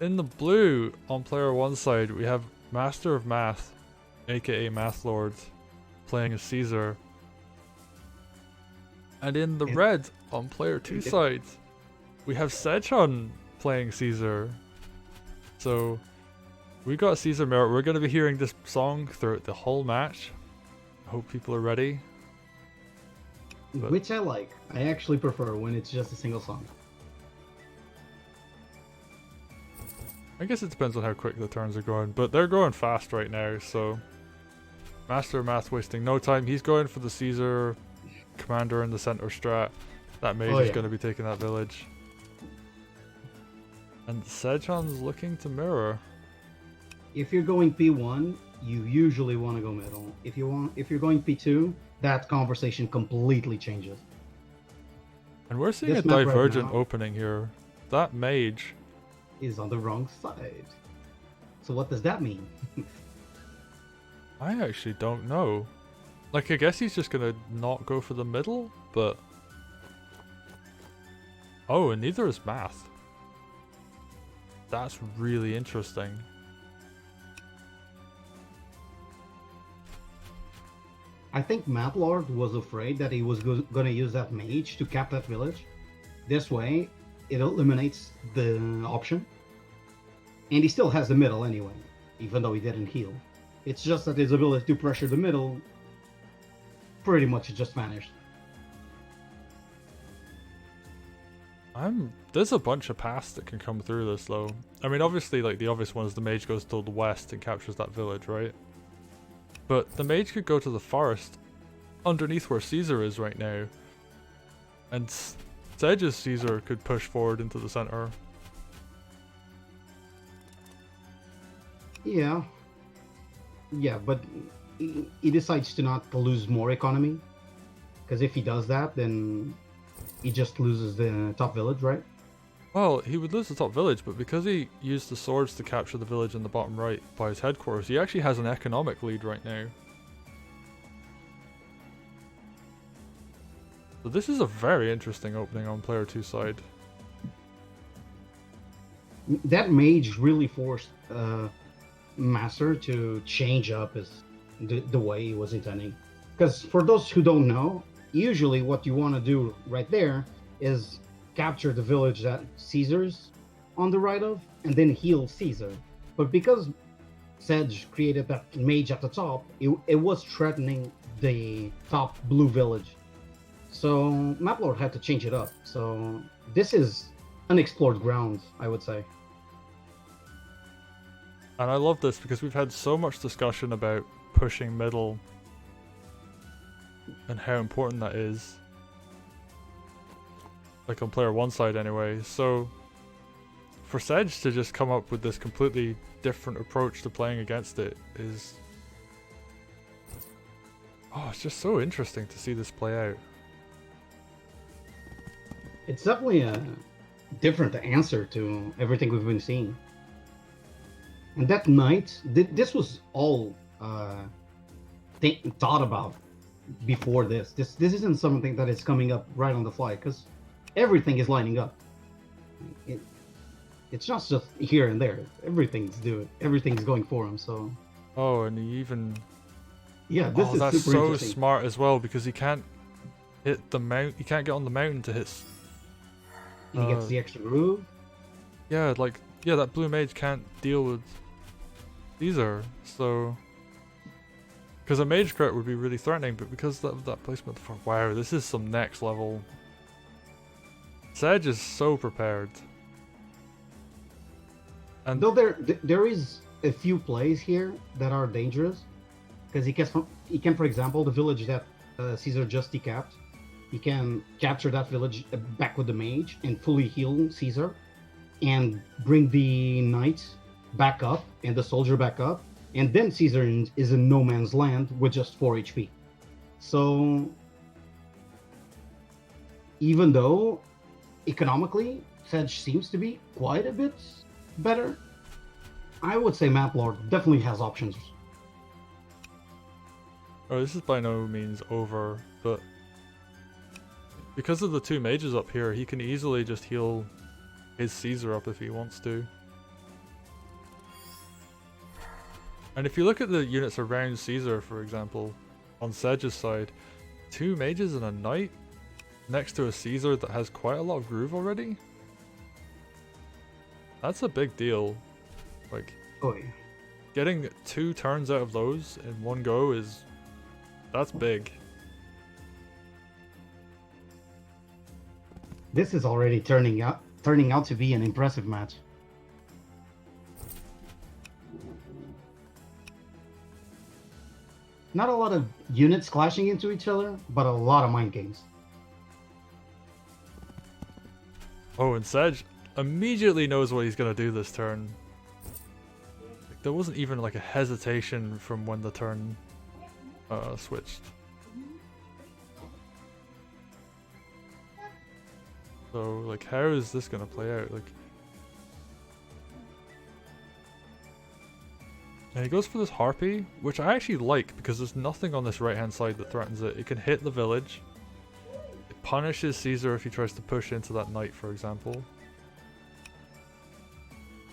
In the blue, on player one side, we have Master of Math, aka mathlord, playing as Caesar. And in the And red, on player two side, we have Sedgehun playing Caesar. So we got Caesar Merit. We're going to be hearing this song throughout the whole match. I hope people are ready. But which I like. I actually prefer when it's just a single song. I guess it depends on how quick the turns are going, but they're going fast right now, so Master of Math wasting no time. He's going for the Caesar commander in the center strat. That mage is going to be taking that village. And Sedgehun's looking to mirror. If you're going P1, you usually want to go middle. If you're going P2, that conversation completely changes. And we're seeing This a map right divergent now opening here. That mage is on the wrong side. So what does that mean? I actually don't know. Like, I guess he's just gonna not go for the middle, but... Oh, and neither is Math. That's really interesting. I think mathlord was afraid that he was gonna use that mage to cap that village. This way, it eliminates the option. And he still has the middle anyway, even though he didn't heal. It's just that his ability to pressure the middle pretty much just vanished. There's a bunch of paths that can come through this though. I mean, obviously, like, the obvious one is the mage goes to the west and captures that village, right? But the mage could go to the forest underneath where Caesar is right now. And Sedge's Caesar could push forward into the center. Yeah. Yeah, but he decides to not lose more economy. Because if he does that, then he just loses the top village, right? Well, he would lose the top village, but because he used the swords to capture the village in the bottom right by his headquarters, he actually has an economic lead right now. So this is a very interesting opening on player 2 side. That mage really forced Master to change up the way he was intending. Because for those who don't know, usually what you want to do right there is capture the village that Caesar's on the right of, and then heal Caesar. But because Sedge created that mage at the top, it was threatening the top blue village. So mathlord had to change it up. So this is unexplored ground, I would say. And I love this because we've had so much discussion about pushing middle and how important that is. Like on player 1 side anyway. So for Sedge to just come up with this completely different approach to playing against it is... Oh, it's just so interesting to see this play out. It's definitely a different answer to everything we've been seeing. And that night, this was all thought about before this. This isn't something that is coming up right on the fly, because everything is lining up. It's not just here and there. Everything's going for him. So. Oh, and he even. Yeah, this is that's super so interesting. smart as well because he can't hit the mount. He can't get on the mountain to hit. And he gets the extra groove. Yeah, that blue mage can't deal with Caesar, so because a mage crit would be really threatening, but because of that placement for wow, this is some next level. Sedge is so prepared. And though there is a few plays here that are dangerous, because he can, for example, the village that Caesar just decapped, he can capture that village back with the mage and fully heal Caesar, and bring the knight back up and the soldier back up, and then Caesar is in no man's land with just 4 HP. So even though economically Sedge seems to be quite a bit better, I would say mathlord definitely has options. oh, this is by no means over, but because of the 2 mages up here, he can easily just heal his Caesar up if he wants to. And if you look at the units around Caesar, for example, on Sedge's side, 2 mages and a knight next to a Caesar that has quite a lot of groove already. That's a big deal. Like, Oh yeah. getting 2 turns out of those in one go that's big. This is already turning out to be an impressive match. Not a lot of units clashing into each other, but a lot of mind games. Oh, and Sedge immediately knows what he's gonna do this turn. Like, there wasn't even like a hesitation from when the turn switched. So, like, how is this gonna play out? Like, and he goes for this Harpy, which I actually like because there's nothing on this right-hand side that threatens it. It can hit the village. It punishes Caesar if he tries to push into that knight, for example.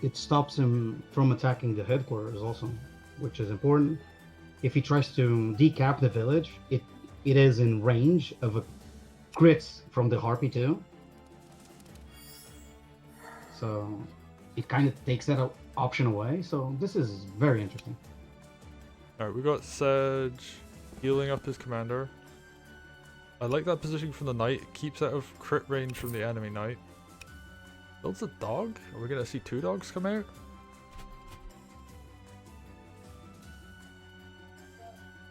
It stops him from attacking the headquarters also, which is important. If he tries to decap the village, it is in range of a crit from the Harpy too. So it kind of takes that option away. So this is very interesting. Alright, we got Sedge healing up his commander. I like that position from the knight. It keeps out of crit range from the enemy knight. Builds a dog? Are we gonna see 2 dogs come out?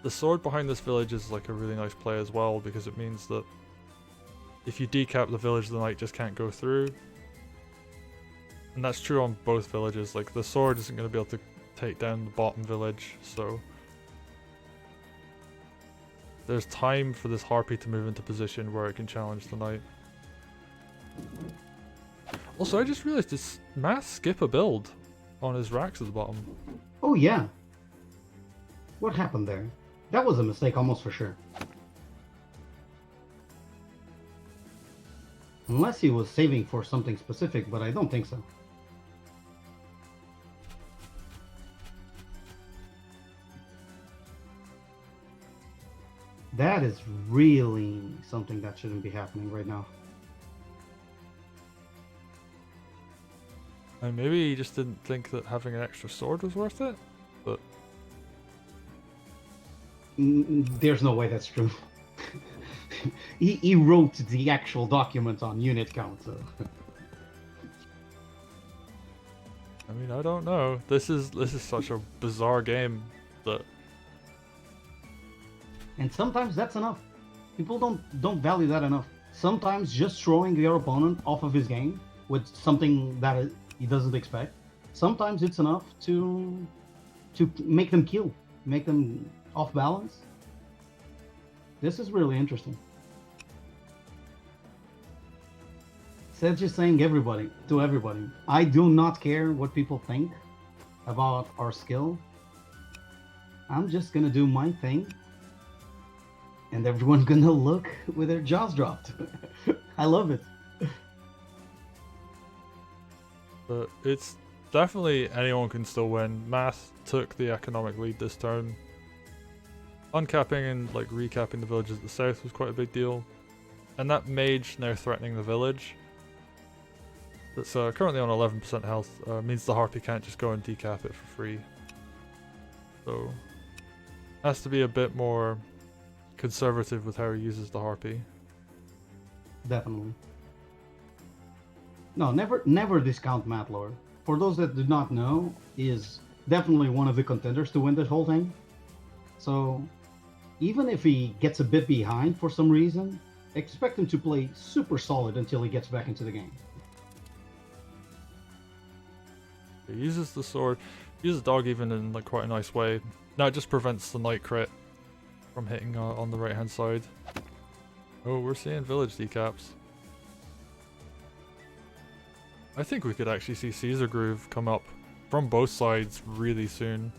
The sword behind this village is like a really nice play as well, because it means that if you decap the village, the knight just can't go through. And that's true on both villages. Like, the sword isn't going to be able to take down the bottom village, so there's time for this Harpy to move into position where it can challenge the knight. Also, I just realized this Math skip a build on his racks at the bottom. Oh yeah. What happened there? That was a mistake almost for sure. Unless he was saving for something specific, but I don't think so. That is really something that shouldn't be happening right now. And maybe he just didn't think that having an extra sword was worth it, but There's no way that's true. he wrote the actual document on unit count, so. I mean, I don't know. This is such a bizarre game that. And sometimes that's enough. People don't value that enough. Sometimes just throwing your opponent off of his game with something that he doesn't expect. Sometimes it's enough to make them kill, make them off balance. This is really interesting. Sedge is saying to everybody, I do not care what people think about our skill. I'm just gonna do my thing. And everyone's gonna look with their jaws dropped. I love it. But it's definitely anyone can still win. Math took the economic lead this turn. Uncapping and like recapping the villages at the south was quite a big deal. And that mage now threatening the village, that's currently on 11% health, means the Harpy can't just go and decap it for free. So has to be a bit more conservative with how he uses the Harpy. Definitely. No, never discount mathlord. For those that do not know, he is definitely one of the contenders to win this whole thing. So even if he gets a bit behind for some reason, expect him to play super solid until he gets back into the game. He uses the sword, uses dog even in like quite a nice way. Now it just prevents the knight crit from hitting on the right hand side. Oh, we're seeing village decaps. I think we could actually see Caesar Groove come up from both sides really soon.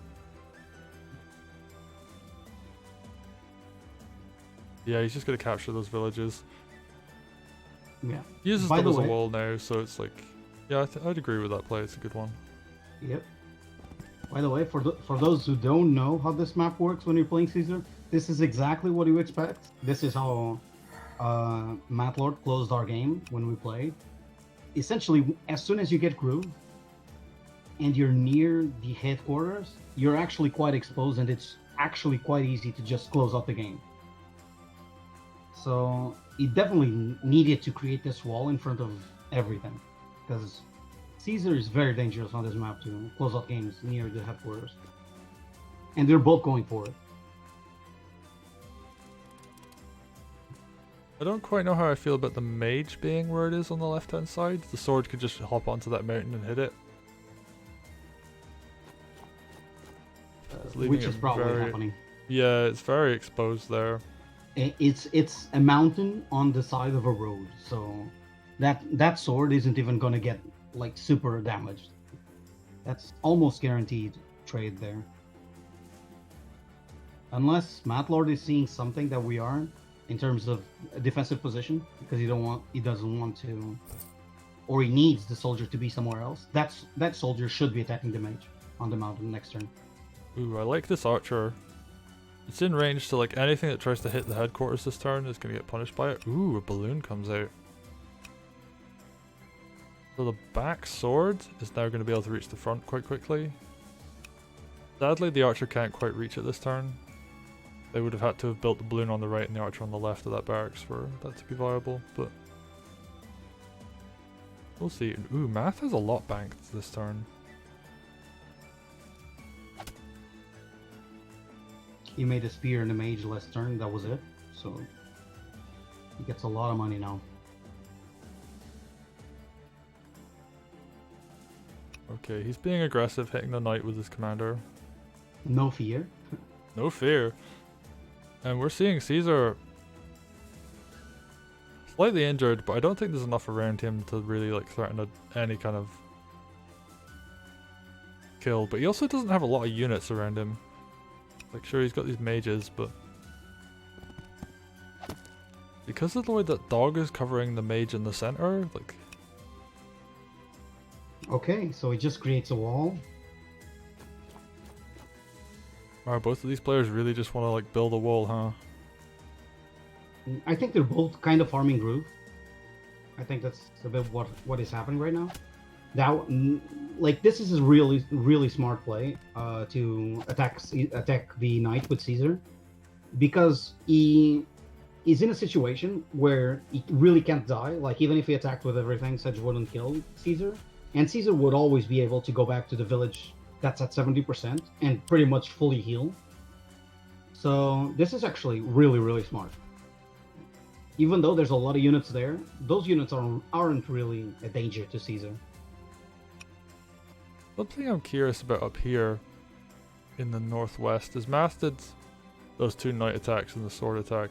Yeah, he's just gonna capture those villages. Yeah. He uses By them the as a way- wall now, so it's like, yeah, I'd agree with that play. It's a good one. Yep. By the way, for those who don't know how this map works when you're playing Caesar, this is exactly what you expect. This is how mathlord closed our game when we played. Essentially, as soon as you get groove and you're near the headquarters, you're actually quite exposed, and it's actually quite easy to just close out the game. So it definitely needed to create this wall in front of everything, because Caesar is very dangerous on this map to close out games near the headquarters. And they're both going for it. I don't quite know how I feel about the mage being where it is on the left hand side. The sword could just hop onto that mountain and hit it. Which is probably happening. Yeah, it's very exposed there. It's a mountain on the side of a road, so that sword isn't even gonna get like super damaged. That's almost guaranteed trade there. Unless mathlord is seeing something that we aren't in terms of a defensive position, because he doesn't want to, or he needs the soldier to be somewhere else. That soldier should be attacking the mage on the mountain next turn. Ooh, I like this archer. It's in range, so like anything that tries to hit the headquarters this turn is gonna get punished by it. Ooh, a balloon comes out. So the back sword is now going to be able to reach the front quite quickly. Sadly, the archer can't quite reach it this turn. They would have had to have built the balloon on the right and the archer on the left of that barracks for that to be viable, but we'll see. Ooh, Math has a lot banked this turn. He made a spear and a mage last turn, that was it. So he gets a lot of money now. Okay, he's being aggressive, hitting the knight with his commander. No fear. No fear. And we're seeing Caesar slightly injured, but I don't think there's enough around him to really like threaten any kind of kill. But he also doesn't have a lot of units around him. Like, sure, he's got these mages, but because of the way that dog is covering the mage in the center, like. Okay, so he just creates a wall. Wow, both of these players really just want to like build a wall, huh? I think they're both kind of farming groove. I think that's a bit what is happening right now. Now, like, this is a really smart play to attack the knight with Caesar, because he is in a situation where he really can't die. Like, even if he attacked with everything, Sedge wouldn't kill Caesar. And Caesar would always be able to go back to the village that's at 70% and pretty much fully heal. So this is actually really smart. Even though there's a lot of units there, those units aren't really a danger to Caesar. One thing I'm curious about up here in the northwest is Math did those two knight attacks and the sword attack.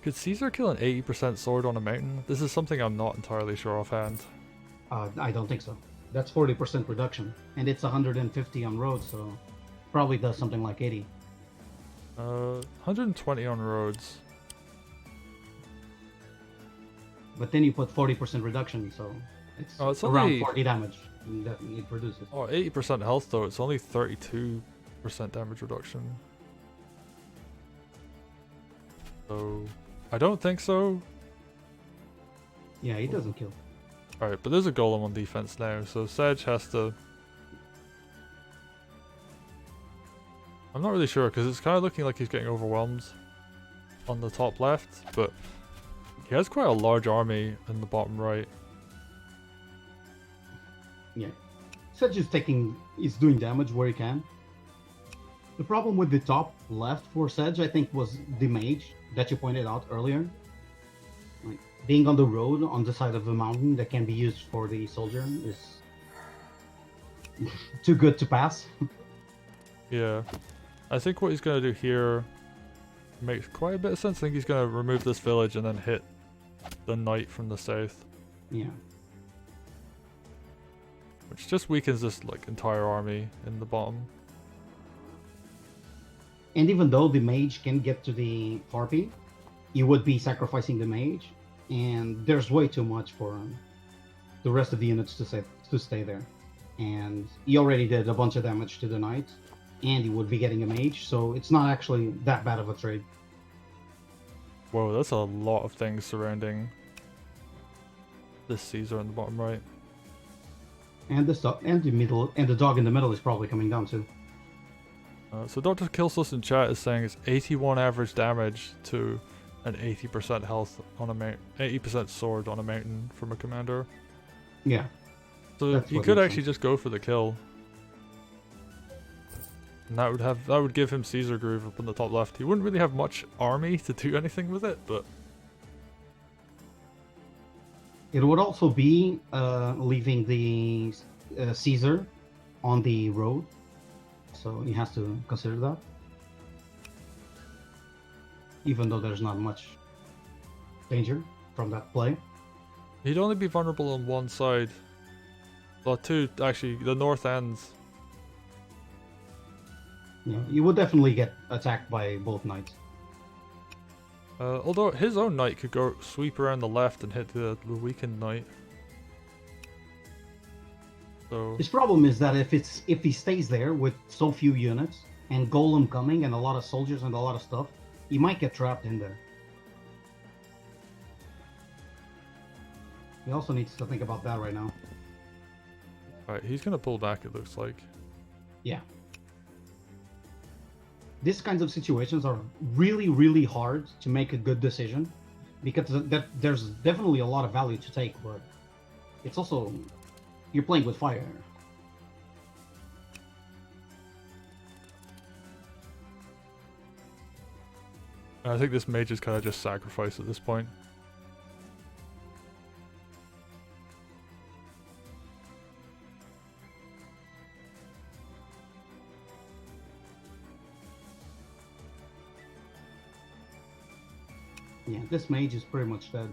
Could Caesar kill an 80% sword on a mountain? This is something I'm not entirely sure offhand. I don't think so. That's 40% reduction, and it's 150 on roads, so probably does something like 80. 120 on roads. But then you put 40% reduction, so it's around only 40 damage that it produces. Oh, 80% health though. It's only 32% damage reduction. So I don't think so. Yeah, he doesn't kill. Alright, but there's a golem on defense now, so Sedge has to... I'm not really sure, because it's kind of looking like he's getting overwhelmed on the top left, but he has quite a large army in the bottom right. Yeah. Sedge is doing damage where he can. The problem with the top left for Sedge, I think, was the mage that you pointed out earlier. Like, being on the road on the side of the mountain that can be used for the soldier is too good to pass. Yeah. I think what he's going to do here makes quite a bit of sense. I think he's going to remove this village and then hit the knight from the south. Yeah. Which just weakens this like entire army in the bottom. And even though the mage can get to the harpy, you would be sacrificing the mage, and there's way too much for the rest of the units to stay there. and he already did a bunch of damage to the knight, and he would be getting a mage, so it's not actually that bad of a trade. Whoa, that's a lot of things surrounding this Caesar on the bottom right. And the stuff, and the middle, and the dog in the middle is probably coming down too. So Dr. Killsos in chat is saying it's 81 average damage to an 80% health on a 80% sword on a mountain from a commander. Yeah. So That's he what could makes actually sense. just go for the kill. And that would give him Caesar Groove up in the top left. He wouldn't really have much army to do anything with it, but It would also be leaving the Caesar on the road, so he has to consider that. Even though there's not much danger from that play. he'd only be vulnerable on one side. Well, two, actually, the north ends. Yeah, you would definitely get attacked by both knights. Although his own knight could go sweep around the left and hit the weakened knight. So His problem is that if he stays there with so few units and golem coming and a lot of soldiers and a lot of stuff, he might get trapped in there. He also needs to think about that right now. right, he's gonna pull back. It looks like. Yeah. These kinds of situations are really, really hard to make a good decision because there's definitely a lot of value to take, but it's also you're playing with fire. I think this mage is kind of just sacrificed at this point. Yeah, this mage is pretty much dead.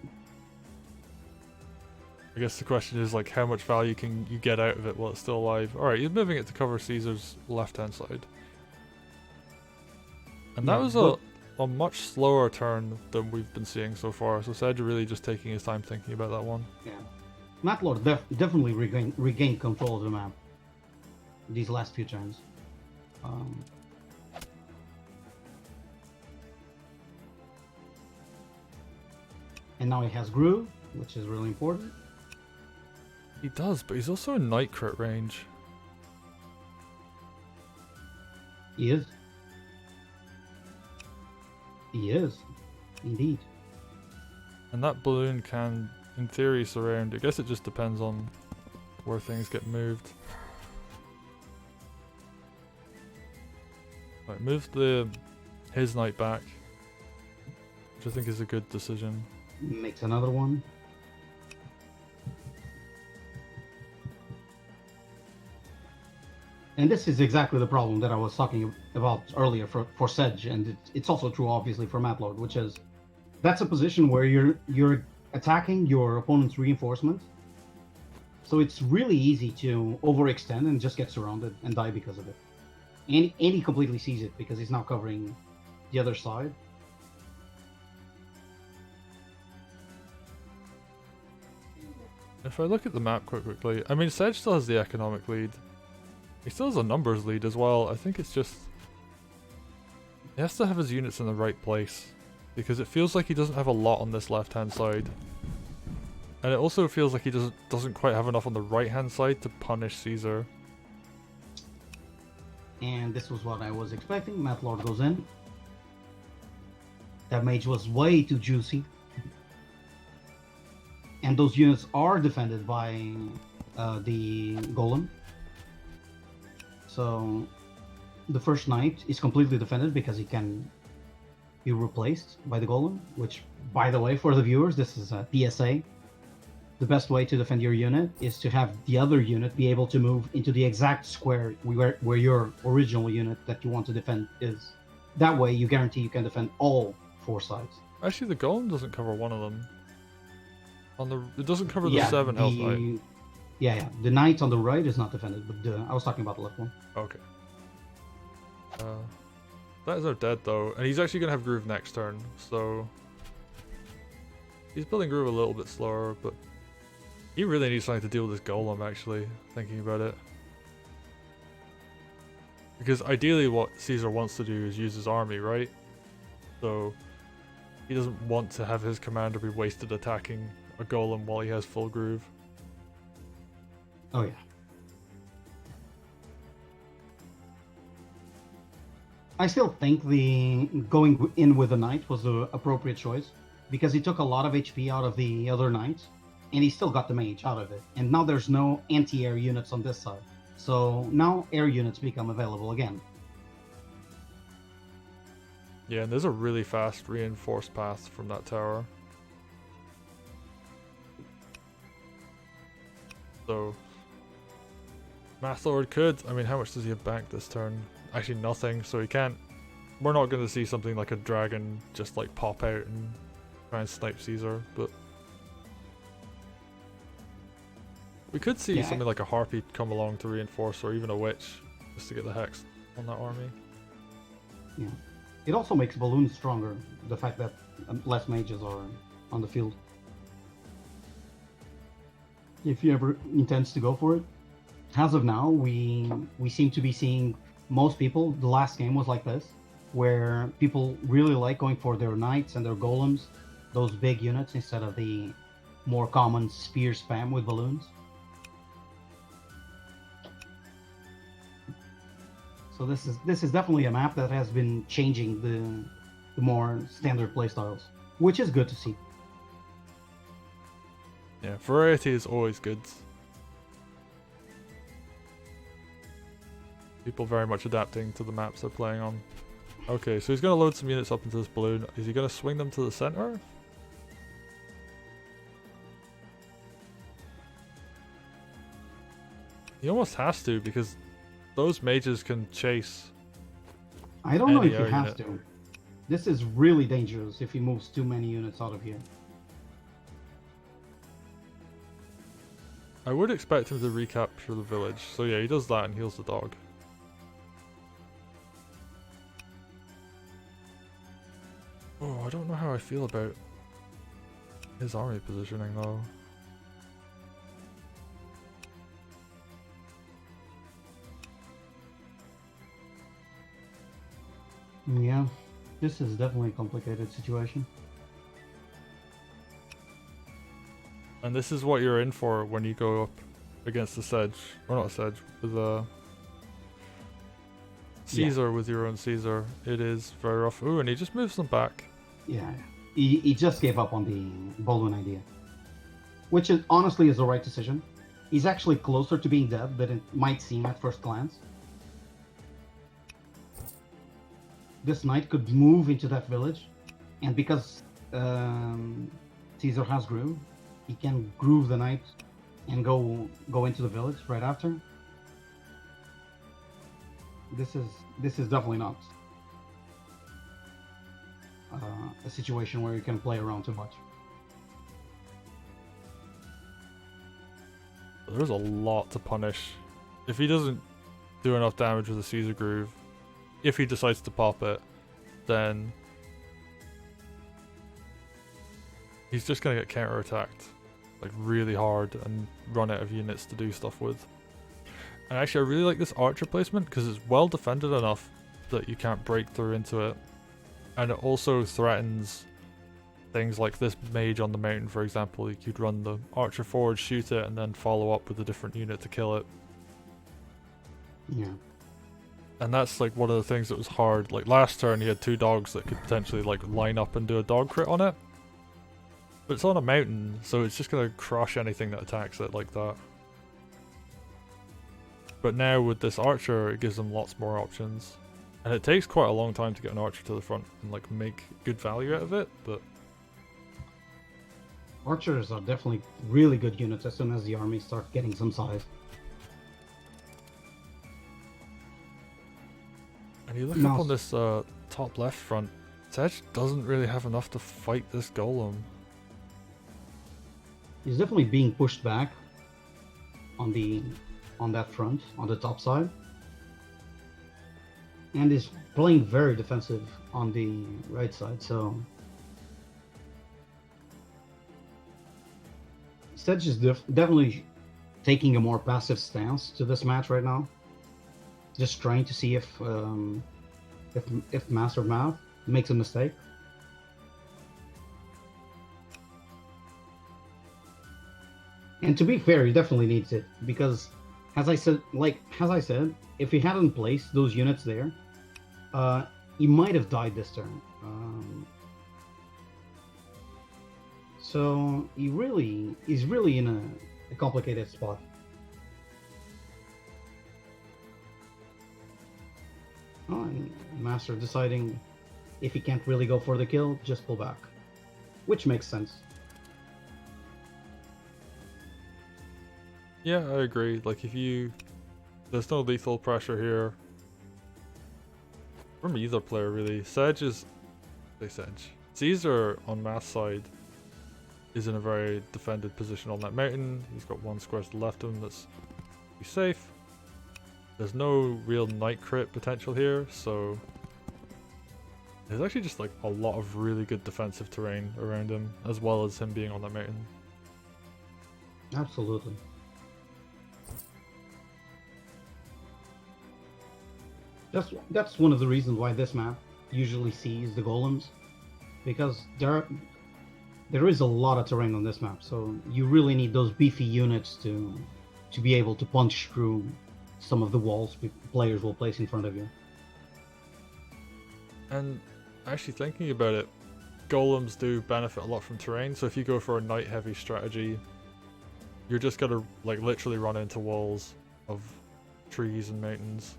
I guess the question is like how much value can you get out of it while it's still alive? Alright, he's moving it to cover Caesar's left hand side. And that Yeah, was a much slower turn than we've been seeing so far, so Sedge really just taking his time thinking about that one. Yeah, mathlord definitely regained control of the map these last few turns. And now he has Groove, which is really important. He does, but he's also in knight crit range. He is. He is, indeed. And that balloon can, in theory, surround. I guess it just depends on where things get moved. Right, move his knight back, which I think is a good decision. Makes another one. And this is exactly the problem that I was talking about earlier for Sedge, and it's also true, obviously, for mathlord, which is that's a position where you're attacking your opponent's reinforcement. So it's really easy to overextend and just get surrounded and die because of it. And he completely sees it because he's now covering the other side. If I look at the map quite quickly, I mean, Sedge still has the economic lead. He still has a numbers lead as well. I think it's just he has to have his units in the right place because it feels like he doesn't have a lot on this left-hand side, and it also feels like he doesn't quite have enough on the right-hand side to punish Caesar. And this was what I was expecting. Mathlord goes in. That mage was way too juicy. And those units are defended by the golem. So the first knight is completely defended because he can be replaced by the golem, which, by the way, for the viewers, this is a PSA. The best way to defend your unit is to have the other unit be able to move into the exact square where your original unit that you want to defend is. That way you guarantee you can defend all four sides. Actually, the golem doesn't cover one of them. It doesn't cover the 7 health knight. Yeah. The knight on the right is not defended, but I was talking about the left one. Okay. That is our dead though, and he's actually gonna have Groove next turn, so he's building Groove a little bit slower, but he really needs something to deal with this golem. Actually, thinking about it. Because ideally what Caesar wants to do is use his army, right? So he doesn't want to have his commander be wasted attacking a golem while he has full groove. Oh yeah. I still think the going in with the knight was the appropriate choice because he took a lot of HP out of the other knight, and he still got the mage out of it. And now there's no anti-air units on this side, so now air units become available again. Yeah, and there's a really fast reinforced path from that tower. So mathlord could, I mean, how much does he have back this turn? Actually nothing, so he can't, we're not going to see something like a dragon just like pop out and try and snipe Caesar, but we could see something like a harpy come along to reinforce, or even a witch, just to get the hex on that army. Yeah. It also makes balloons stronger, the fact that less mages are on the field. If he ever intends to go for it. As of now, we seem to be seeing most people, the last game was like this, where people really like going for their knights and their golems, those big units, instead of the more common spear spam with balloons. So this is definitely a map that has been changing the more standard playstyles, which is good to see. Yeah, variety is always good. People very much adapting to the maps they're playing on. Okay, so he's going to load some units up into this balloon. Is he going to swing them to the center? He almost has to, because those mages can chase. I don't know if he has to. This is really dangerous if he moves too many units out of here. I would expect him to recapture the village. So yeah, he does that and heals the dog. Oh, I don't know how I feel about his army positioning though. Yeah, this is definitely a complicated situation. And this is what you're in for when you go up against the Sedge, or not a Sedge, with Caesar, with your own Caesar. It is very rough. Ooh, and he just moves them back. Yeah, he just gave up on the balloon idea, which is honestly is the right decision. He's actually closer to being dead than it might seem at first glance. This knight could move into that village, and because Caesar has groove, he can groove the knight and go into the village right after. This is definitely not a situation where you can play around too much. There's a lot to punish. If he doesn't do enough damage with the Caesar groove, if he decides to pop it, then he's just gonna get counter-attacked like really hard and run out of units to do stuff with. And actually I really like this archer placement because it's well defended enough that you can't break through into it, and it also threatens things like this mage on the mountain, for example. You could run the archer forward, shoot it, and then follow up with a different unit to kill it. Yeah. And that's like one of the things that was hard. Like last turn he had two dogs that could potentially like line up and do a dog crit on it. But it's on a mountain, so it's just gonna crush anything that attacks it like that. But now with this archer, it gives them lots more options. And it takes quite a long time to get an archer to the front and like make good value out of it, but archers are definitely really good units as soon as the army starts getting some size. And you look up on this top left front, Sedge doesn't really have enough to fight this golem. He's definitely being pushed back on that front, on the top side. And is playing very defensive on the right side, so Sedge is definitely taking a more passive stance to this match right now. just trying to see if Master of Math makes a mistake. And to be fair, he definitely needs it because, as I said, if he hadn't placed those units there, he might have died this turn. So he's really in a complicated spot. Oh, and Master deciding if he can't really go for the kill, just pull back, which makes sense. Yeah, I agree. Like, there's no lethal pressure here from either player, really. Caesar on Math's side is in a very defended position on that mountain. He's got one square to the left of him that's safe. There's no real night crit potential here, so there's actually just like a lot of really good defensive terrain around him, as well as him being on that mountain. Absolutely. That's one of the reasons why this map usually sees the golems, because there is a lot of terrain on this map, so you really need those beefy units to be able to punch through some of the walls players will place in front of you. And actually thinking about it, golems do benefit a lot from terrain, so if you go for a night heavy strategy, you're just gonna like literally run into walls of trees and mountains.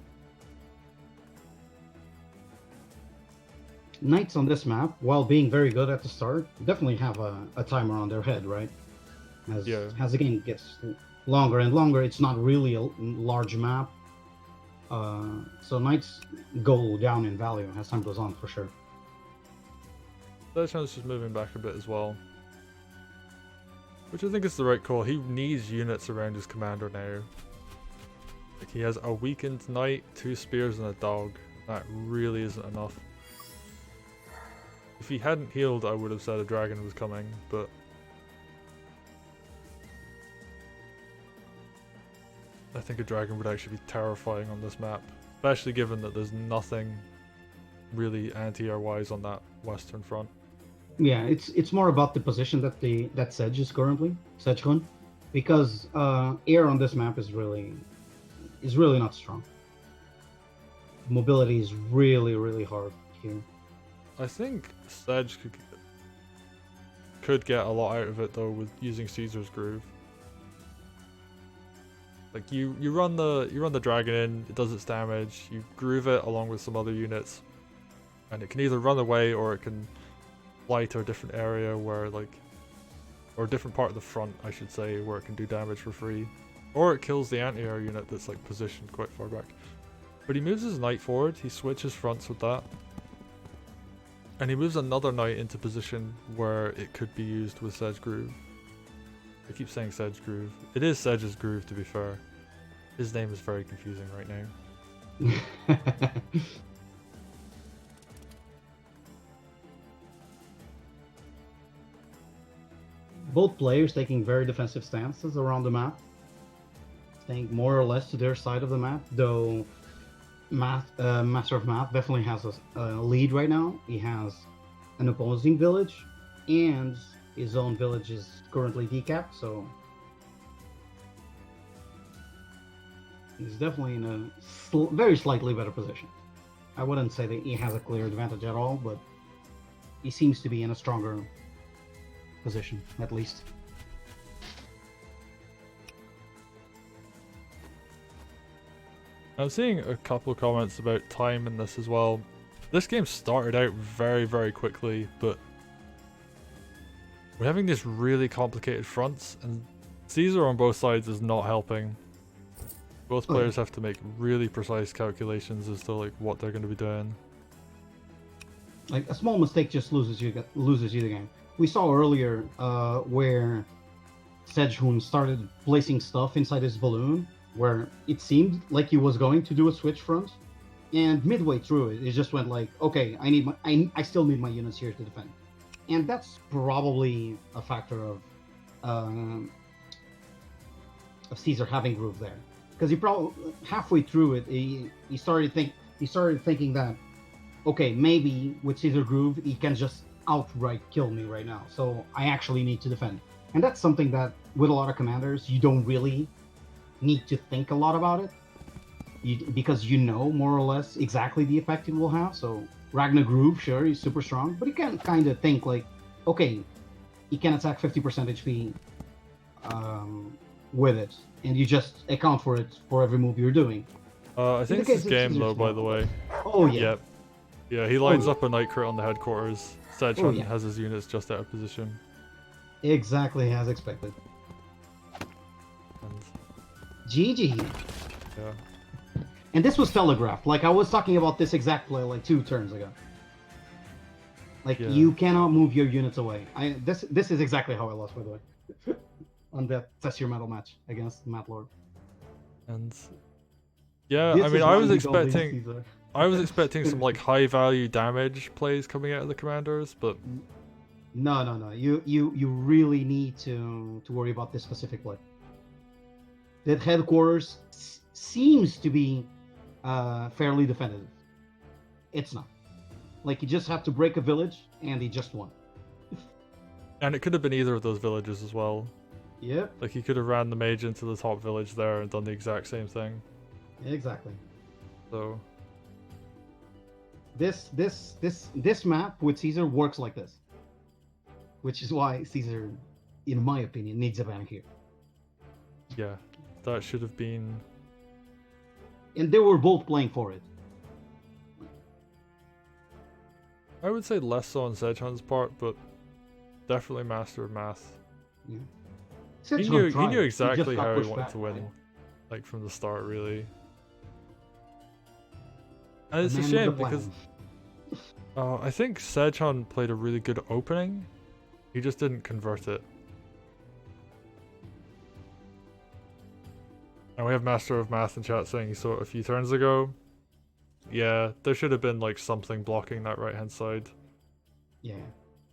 Knights on this map, while being very good at the start, definitely have a timer on their head, right? As the game gets longer and longer, it's not really a large map. So Knights go down in value as time goes on, for sure. Sedgehun's just moving back a bit as well, which I think is the right call. He needs units around his commander now. Like, he has a weakened knight, 2 spears and a dog. That really isn't enough. If he hadn't healed, I would have said a dragon was coming, but I think a dragon would actually be terrifying on this map, especially given that there's nothing really anti-air wise on that western front. Yeah, it's more about the position that Sedge is currently, Sedgehun, because air on this map is really not strong. Mobility is really hard here. I think Sedge could get a lot out of it though with using Caesar's Groove. Like you run the dragon in, it does its damage, you groove it along with some other units, and it can either run away or it can fly to a different area or a different part of the front, I should say, where it can do damage for free. Or it kills the anti-air unit that's like positioned quite far back. But he moves his knight forward, he switches fronts with that. And he moves another knight into position where it could be used with Sedge Groove. I keep saying Sedge Groove. It is Sedge's Groove, to be fair. His name is very confusing right now. Both players taking very defensive stances around the map, staying more or less to their side of the map, though Master of Math definitely has a lead right now. He has an opposing village, and his own village is currently decapped, so he's definitely in a very slightly better position. I wouldn't say that he has a clear advantage at all, but he seems to be in a stronger position, at least. I'm seeing a couple of comments about time in this as well. This game started out very quickly, but we're having these really complicated fronts, and Caesar on both sides is not helping. Both players have to make really precise calculations as to like what they're going to be doing. Like a small mistake just loses you the game. We saw earlier where Sedgehun started placing stuff inside his balloon, where it seemed like he was going to do a switch front, and midway through it just went like, okay, I still need my units here to defend, and that's probably a factor of Caesar having groove there, because he probably halfway through it, he started thinking that, okay, maybe with Caesar Groove he can just outright kill me right now, so I actually need to defend. And that's something that with a lot of commanders you don't really need to think a lot about it, because you know more or less exactly the effect it will have. So Ragnar Groove, sure, he's super strong, but you can kind of think like, okay, he can attack 50% HP with it, and you just account for it for every move you're doing. I think this is game low, by the way. Oh yeah. Yep. Yeah, he lines up a night crit on the headquarters. Sedgehun yeah. has his units just out of position. Exactly as expected. And GG. yeah. And this was telegraphed. Like, I was talking about this exact play like 2 turns ago. Like, Yeah. you cannot move your units away. This is exactly how I lost, by the way. On that Test Your Metal match against mathlord. And yeah, This I is mean, why we don't beat Caesar. I was expecting some like high value damage plays coming out of the commanders, but No. You really need to worry about this specific play. That headquarters seems to be fairly defensive. It's not. Like, you just have to break a village, and he just won. and it could have been either of those villages as well. Yep. Like, he could have ran the mage into the top village there and done the exact same thing. Exactly. So this map with Caesar works like this, which is why Caesar, in my opinion, needs a ban here. yeah, that should have been. And they were both playing for it. I would say less so on Sedgehun's part, but definitely master of math. Yeah. He knew exactly how he wanted to win, right? like from the start, really. And it's The a man with shame the plan. because I think Sedgehun played a really good opening. He just didn't convert it. And we have Master of Math in chat saying he saw it a few turns ago. Yeah, there should have been like something blocking that right hand side. Yeah,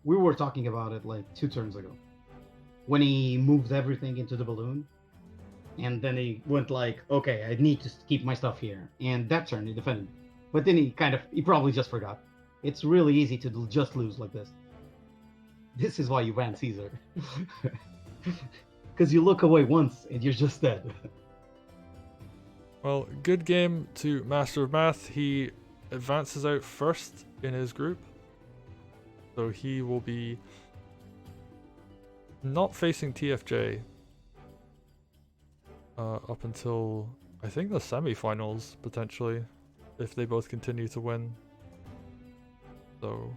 we were talking about it like 2 turns ago, when he moved everything into the balloon, and then he went like, okay, I need to keep my stuff here, and that turn he defended. But then he probably just forgot. It's really easy to just lose like this. This is why you ban Caesar. Because you look away once and you're just dead. Well, good game to Master of Math. He advances out first in his group. So he will be not facing TFJ up until, I think, the semi-finals, potentially, if they both continue to win. So,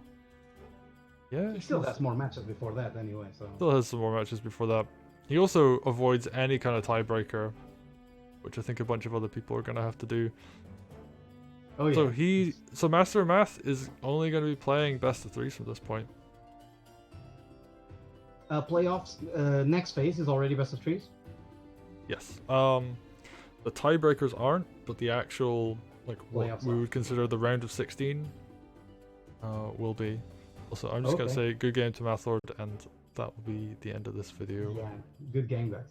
yeah. He still has more matches before that anyway, so... Still has some more matches before that. He also avoids any kind of tiebreaker, which I think a bunch of other people are going to have to do. Oh yeah. So Master of Math is only going to be playing best of 3s from this point. Playoffs, next phase is already best of 3s? Yes. The tiebreakers aren't, but the actual, like, what Playoffs we are. would consider the round of 16 will be. Also, I'm just going to say good game to mathlord, and that will be the end of this video. Yeah, good game, guys.